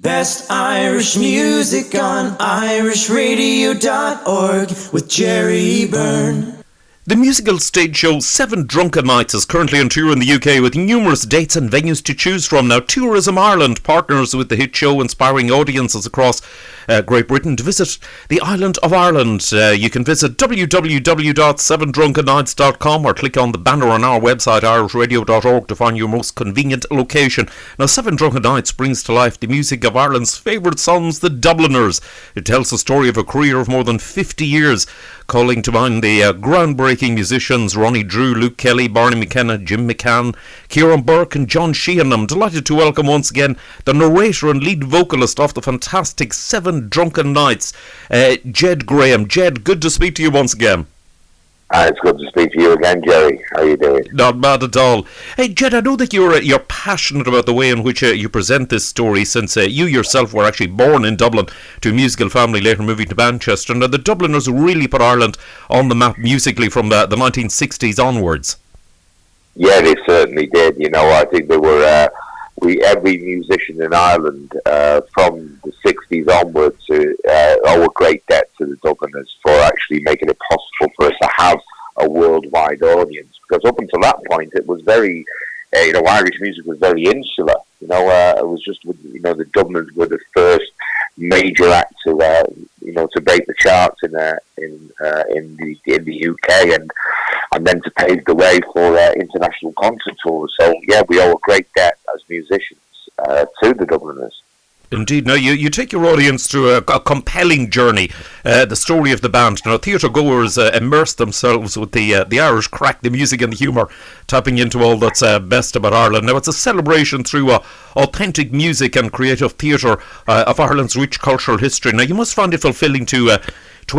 Best Irish music on irishradio.org with Jerry Byrne. The musical stage show Seven Drunken Nights is currently on tour in the UK with numerous dates and venues to choose from. Now, Tourism Ireland partners with the hit show, inspiring audiences across Great Britain to visit the island of Ireland. You can visit www.sevendrunkennights.com or click on the banner on our website, irishradio.org, to find your most convenient location. Now, Seven Drunken Nights brings to life the music of Ireland's favourite songs, the Dubliners. It tells the story of a career of more than 50 years, calling to mind the groundbreaking musicians Ronnie Drew, Luke Kelly, Barney McKenna, Jim McCann, Kieran Burke and John Sheehan. I'm delighted to welcome once again the narrator and lead vocalist of the fantastic Seven Drunken Nights, Ged Graham. Ged, good to speak to you once again. It's good to speak to you again, Jerry. How are you doing? Not bad at all. Hey, Ged, I know that you're passionate about the way in which you present this story, since you yourself were actually born in Dublin to a musical family, later moving to Manchester. And the Dubliners really put Ireland on the map musically from the 1960s onwards. Yeah, they certainly did. You know, I think they were... every musician in Ireland from the 60s onwards owe a great debt to the Dubliners for actually making it possible for us to have a worldwide audience. Because up until that point, it was very, Irish music was very insular. It was just, the Dubliners were the first major act to break the charts in the UK, and then to pave the way for international concert tours. So yeah, we owe a great debt as musicians to the Dubliners. Indeed. Now, you take your audience through a compelling journey, the story of the band. Now, theatre goers immerse themselves with the Irish crack, the music and the humour, tapping into all that's best about Ireland. Now, it's a celebration through authentic music and creative theatre of Ireland's rich cultural history. Now, you must find it fulfilling to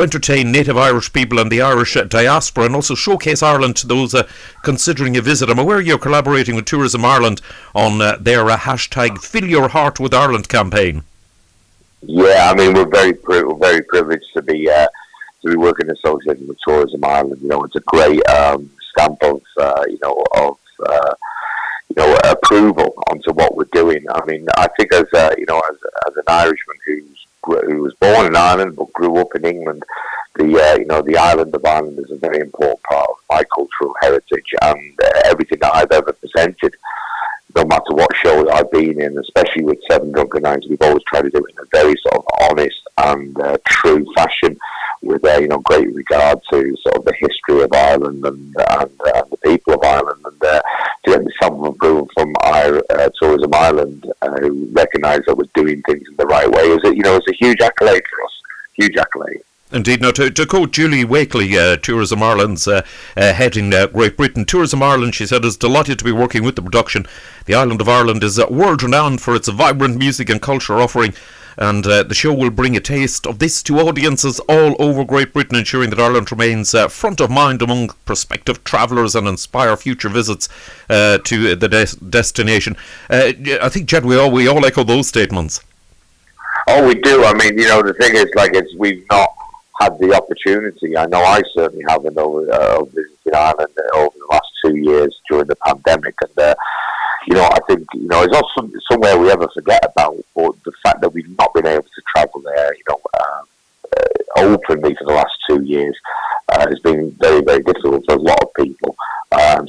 entertain native Irish people and the Irish diaspora, and also showcase Ireland to those considering a visit. I'm aware you're collaborating with Tourism Ireland on their hashtag Fill Your Heart with Ireland campaign. Yeah, I mean, we're very privileged to be working associated with Tourism Ireland. You know, it's a great stamp of approval onto what we're doing. I mean, I think as an Irishman who was born in Ireland but grew up in England, the island of Ireland is a very important part of my cultural heritage, and everything that I've ever presented, no matter what show I've been in, especially with Seven Drunken Nights, we've always tried to do it in a very sort of honest and true fashion, with great regard to sort of the history of Ireland and the people of Ireland, and to get the stamp of approval from Tourism Ireland, who recognise that we're doing things in the right way, it's a huge accolade for us. Huge accolade. Indeed. Now, to quote Julie Wakely, Tourism Ireland's head in Great Britain, Tourism Ireland, she said, is delighted to be working with the production. The island of Ireland is world-renowned for its vibrant music and culture offering, and the show will bring a taste of this to audiences all over Great Britain, ensuring that Ireland remains front of mind among prospective travellers and inspire future visits to the destination. I think, Jed, we all echo those statements. Oh, we do. I mean, the thing is, we've not had the opportunity. I know I certainly haven't of visiting Ireland over the last 2 years during the pandemic, and I think it's not somewhere we ever forget about. But the fact that we've not been able to travel there, openly for the last 2 years, has been very, very difficult for a lot of people.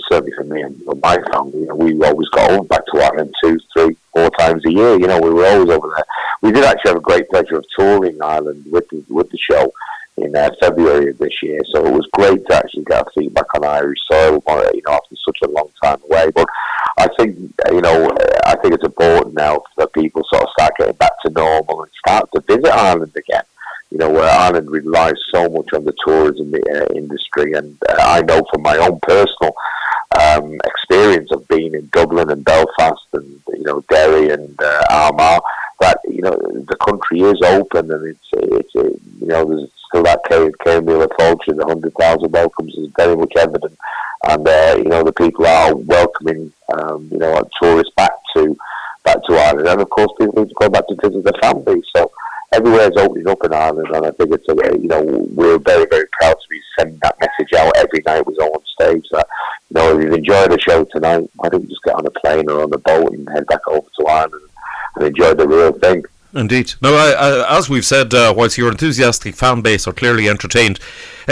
Certainly for me and my family, we always got over back to Ireland 2, 3, 4 times a year. We were always over there. We did actually have a great pleasure of touring Ireland with the show in February of this year, so it was great to actually get our feet back on Irish soil, after such a long time away. But I think it's important now that people sort of start getting back to normal and start to visit Ireland again. Where Ireland relies so much on the tourism industry, and I know from my own personal experience of being in Dublin and Belfast and Derry and Armagh, that the country is open, and it's there's still that cane wheel of culture. The 100,000 welcomes is very much evident, and the people are welcoming tourists back to Ireland, and of course people need to go back to visit their families. So everywhere is opening up in Ireland, and I think it's we're very, very proud to be sending that message out every night we go on stage. That if you've enjoyed the show tonight, why don't you just get on a plane or on a boat and head back over to Ireland and enjoy the real thing. Indeed. Now, as we've said, whilst your enthusiastic fan base are clearly entertained,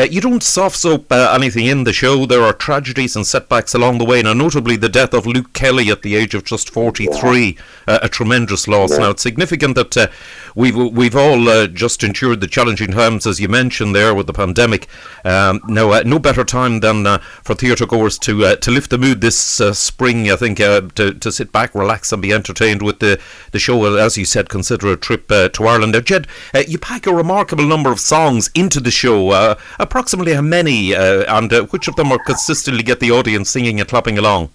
you don't soft soap anything in the show. There are tragedies and setbacks along the way. Now, notably the death of Luke Kelly at the age of just 43, a tremendous loss. Yeah. Now, it's significant that we've all just endured the challenging times, as you mentioned there, with the pandemic. Now, no better time than for theatre-goers to lift the mood this spring, I think, to sit back, relax and be entertained with the show, as you said, consider a trip to Ireland. Now, Ged, you pack a remarkable number of songs into the show. Approximately how many, and which of them are consistently get the audience singing and clapping along?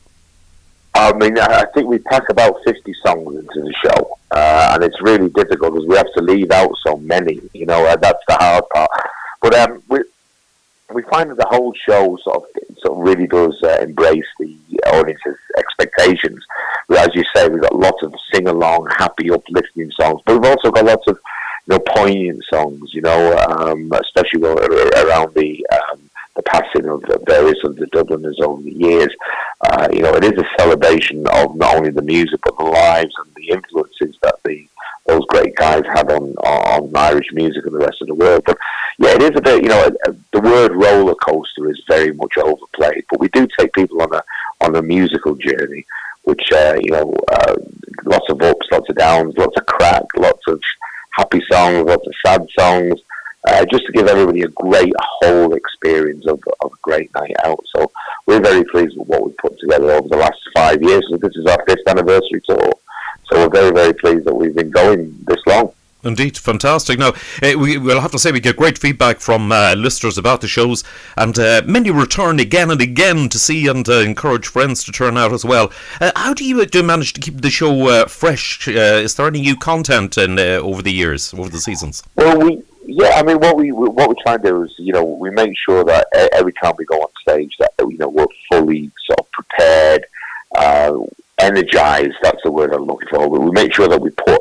I mean, I think we pack about 50 songs into the show, and it's really difficult because we have to leave out so many, that's the hard part. But we find that the whole show sort of really does embrace the audience's expectations. As you say, we've got lots of sing-along, happy, uplifting songs, but we've also got lots of poignant songs, especially around the passing of various of the Dubliners over the years. It is a celebration of not only the music but the lives and the influences that those great guys had on Irish music and the rest of the world. But yeah, it is a bit, the word roller coaster is very much overplayed, but we do take people on a musical journey, which lots of ups, lots of downs, lots of crack, lots of happy songs, lots of sad songs, just to give everybody a great whole experience of a great night out. So we're very pleased with what we've put together over the last 5 years. So this is our 5th anniversary tour. So we're very, very pleased that we've been going this long. Indeed, fantastic. Now, we'll have to say we get great feedback from listeners about the shows, and many return again and again to see and encourage friends to turn out as well. How do you manage to keep the show fresh? Is there any new content over the years, over the seasons? Well, what we try and do is, we make sure that every time we go on stage that, we're fully sort of prepared, energized, that's the word I'm looking for. We make sure that we put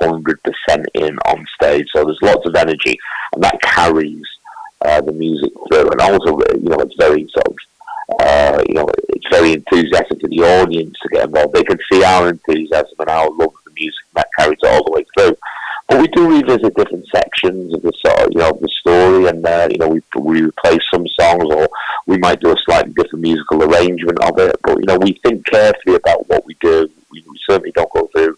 100% in on stage, so there's lots of energy, and that carries the music through. And also, it's very sort of, it's very enthusiastic for the audience to get involved. They can see our enthusiasm and our love of the music, and that carries it all the way through. But we do revisit different sections of the the story, and we replace some songs, or we might do a slightly different musical arrangement of it. But we think carefully about what we do. We certainly don't go through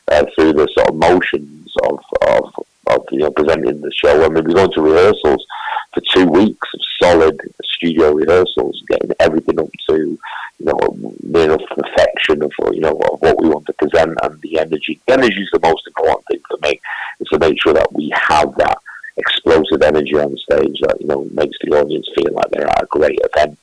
the sort of motions of presenting the show. I mean, we go into rehearsals for 2 weeks of solid studio rehearsals, getting everything up to near enough perfection of what we want to present, and the energy. The energy is the most important thing for me. Is to make sure that we have that explosive energy on stage that makes the audience feel like they're at a great event.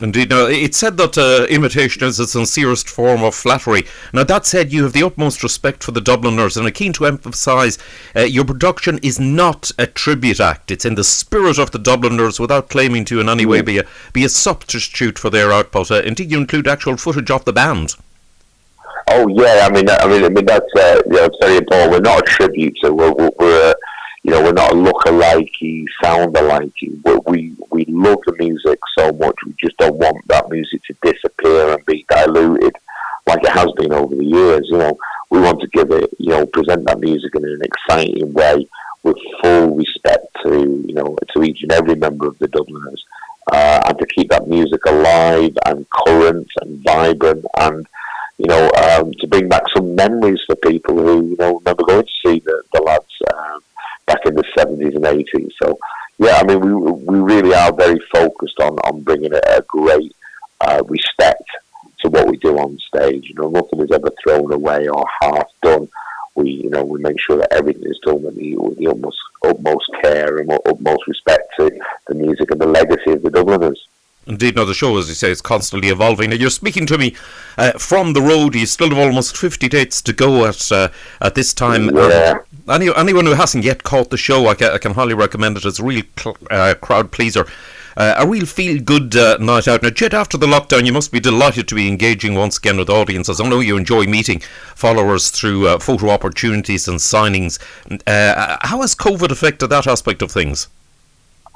Indeed. Now, it's said that imitation is the sincerest form of flattery. Now, that said, you have the utmost respect for the Dubliners and are keen to emphasise your production is not a tribute act. It's in the spirit of the Dubliners without claiming to in any way be a substitute for their output. Indeed, you include actual footage of the band. Oh yeah, I mean that's it's very important. We're not a tribute, so we're not a look-alike, sound-alike. We love the music so much. We just don't want that music to disappear and be diluted like it has been over the years. We want to give it, present that music in an exciting way with full respect to each and every member of the Dubliners, and to keep that music alive and current and vibrant, and to bring back some memories for people who remember going to see the lads back in the 70s and 80s. So yeah, I mean, we really are very focused on bringing a great respect to what we do on stage. Nothing is ever thrown away or half done. We make sure that everything is done with the utmost care and utmost respect to the music and the legacy of the Dubliners. Indeed, now the show, as you say, is constantly evolving. Now, you're speaking to me from the road. You still have almost 50 dates to go at this time. Yeah. Anyone who hasn't yet caught the show, I can highly recommend it. It's a real crowd pleaser. A real feel-good night out. Now, Ged, after the lockdown, you must be delighted to be engaging once again with audiences. I know you enjoy meeting followers through photo opportunities and signings. How has COVID affected that aspect of things?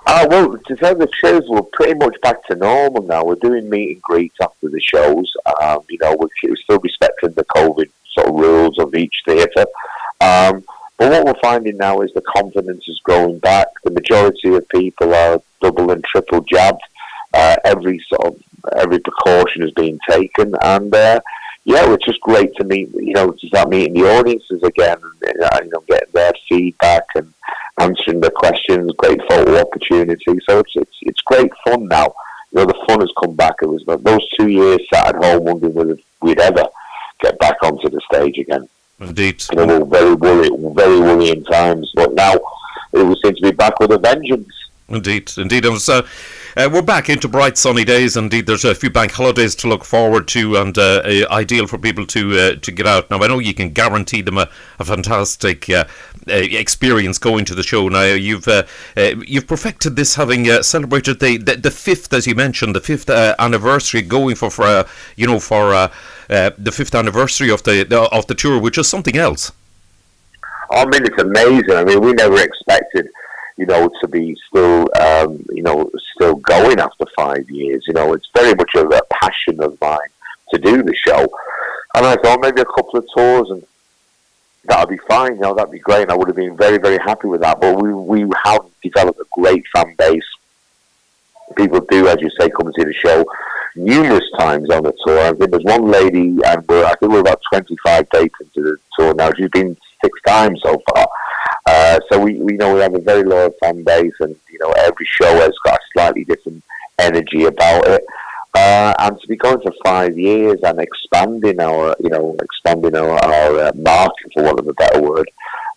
Well, to tell the truth, we're pretty much back to normal now. We're doing meet and greets after the shows. We're still respecting the COVID sort of rules of each theatre. But what we're finding now is the confidence is growing back. The majority of people are double and triple jabbed. Every precaution is being taken, and it's just great to meet, to start meeting the audiences again, and getting their feedback and answering their questions. Great photo opportunity. So it's great fun now. The fun has come back. It was those 2 years sat at home wondering whether we'd ever get back onto the stage again. Indeed. We're very worrying times, but now it seems to be back with a vengeance. Indeed. And so we're back into bright sunny days. Indeed, there's a few bank holidays to look forward to, and ideal for people to get out. Now, I know you can guarantee them a fantastic experience going to the show. Now, you've perfected this, having celebrated the fifth, as you mentioned, the fifth anniversary, going for the fifth anniversary of the tour, which is something else. I mean, it's amazing. I mean, we never expected, to be still going after 5 years. It's very much a passion of mine to do the show. And I thought maybe a couple of tours and that'd be fine, that'd be great. And I would have been very, very happy with that. But we have developed a great fan base. People do, as you say, come and see the show numerous times on the tour. I think there's one lady, and I think we're about 25 dates into the tour now. She's been 6 times so far. So we know we have a very loyal fan base, and every show has got a slightly different energy about it. And to be going for 5 years and expanding our market, for want of a better word.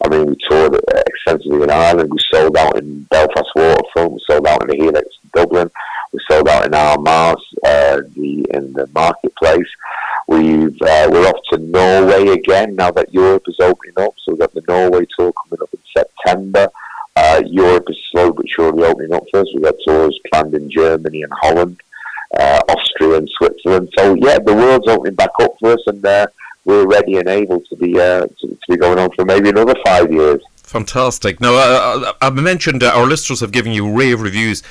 I mean, we toured extensively in Ireland. We sold out in Belfast Waterfront. We sold out in the Helix Dublin. We sold out in Armagh, in the marketplace. We're off to Norway again now that Europe is opening up. So we've got the Norway tour coming up in September. Europe is slowly but surely opening up for us. We've got tours planned in Germany and Holland, Austria and Switzerland. So yeah, the world's opening back up for us, and we're ready and able to be going on for maybe another 5 years. Fantastic. Now, I mentioned our listeners have given you rave reviews.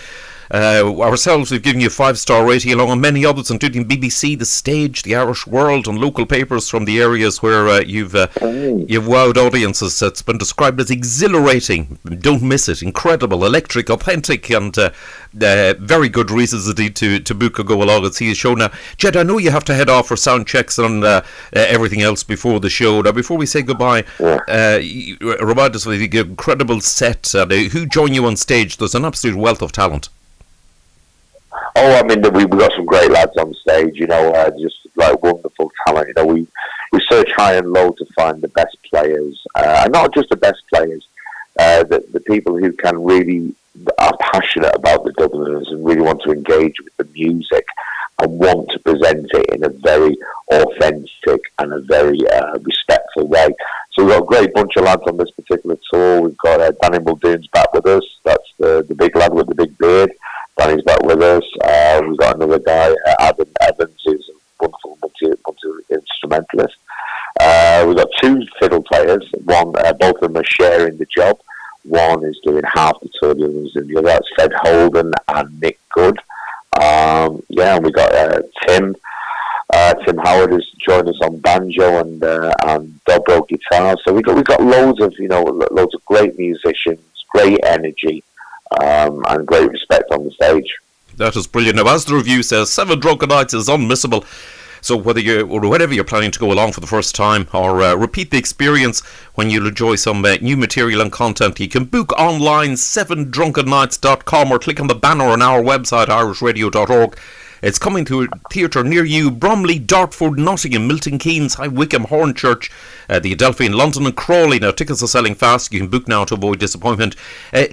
Ourselves, we've given you a 5-star rating, along with many others, including BBC, The Stage, The Irish World, and local papers from the areas where you've wowed audiences. It's been described as exhilarating. Don't miss it. Incredible, electric, authentic, and very good reasons indeed to book or go along and see a show. Now, Ged, I know you have to head off for sound checks and everything else before the show. Now, before we say goodbye, remind us of the incredible set. Who join you on stage? There's an absolute wealth of talent. Oh, I mean, we've got some great lads on stage, just like wonderful talent. We search high and low to find the best players, and not just the best players, the people who can really are passionate about the Dubliners and really want to engage with the music and want to present it in a very authentic and a very respectful way. So we've got a great bunch of lads on this particular tour. We've got Danny Muldoon's back with us. That's the big lad with the big beard. Danny's back with us. We've got another guy, Adam Evans, who's a wonderful multi-instrumentalist. We've got 2 fiddle players. Both of them are sharing the job. One is doing half the tour, the other is doing the other. That's Fred Holden and Nick Good. And we got Tim Howard has joined us on banjo and dobro guitar. So we've got loads of great musicians, great energy. And great respect on the stage. That is brilliant. Now, as the review says, 7 Drunken Nights is unmissable. So whether you're planning to go along for the first time or repeat the experience when you'll enjoy some new material and content, you can book online 7drunkennights.com or click on the banner on our website, irishradio.org. It's coming to a theatre near you: Bromley, Dartford, Nottingham, Milton Keynes, High Wycombe, Hornchurch, the Adelphi in London and Crawley. Now, tickets are selling fast. You can book now to avoid disappointment.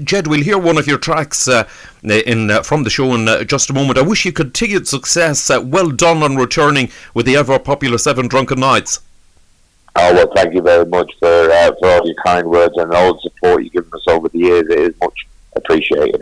Ged, we'll hear one of your tracks from the show in just a moment. I wish you continued success. Well done on returning with the ever-popular 7 Drunken Nights. Oh, well, thank you very much for all your kind words and all the support you've given us over the years. It is much appreciated.